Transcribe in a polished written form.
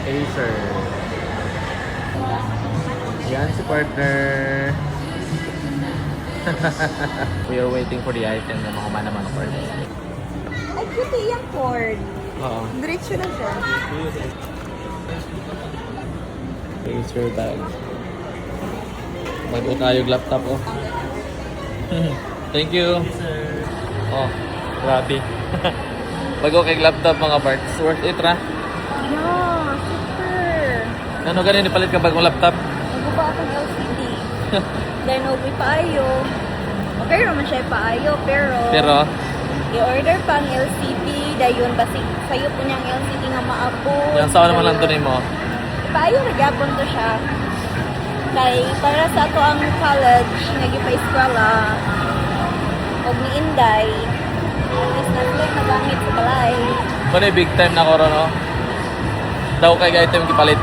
Acer. Yan si partner. We are waiting for the item na mga mana mga partner. Ay, cute yung cord. Oo. Diretso na siya. Acer bag. Bago tayong laptop, oh. Thank you. Oh, grabe. Bago kay laptop mga parts. Worth it, ra? Yeah, super. Ano ganun ipalit ka bagong laptop? Naguba akong LCD. Then, uwi paayo. Okay naman siya paayo, Pero, i-order pang LCD. Dayon, basi sa'yo po niyang LCD nga maabot. yung sawa naman lang tunay mo. Paayo, nagyapon to siya. Kay, para sa ato ang college, nag-ipa-eskwela. Huwag ni Inday. At least na-click na gamit sa balay. Kung ano big time na ko no? Daw kay item kipalit.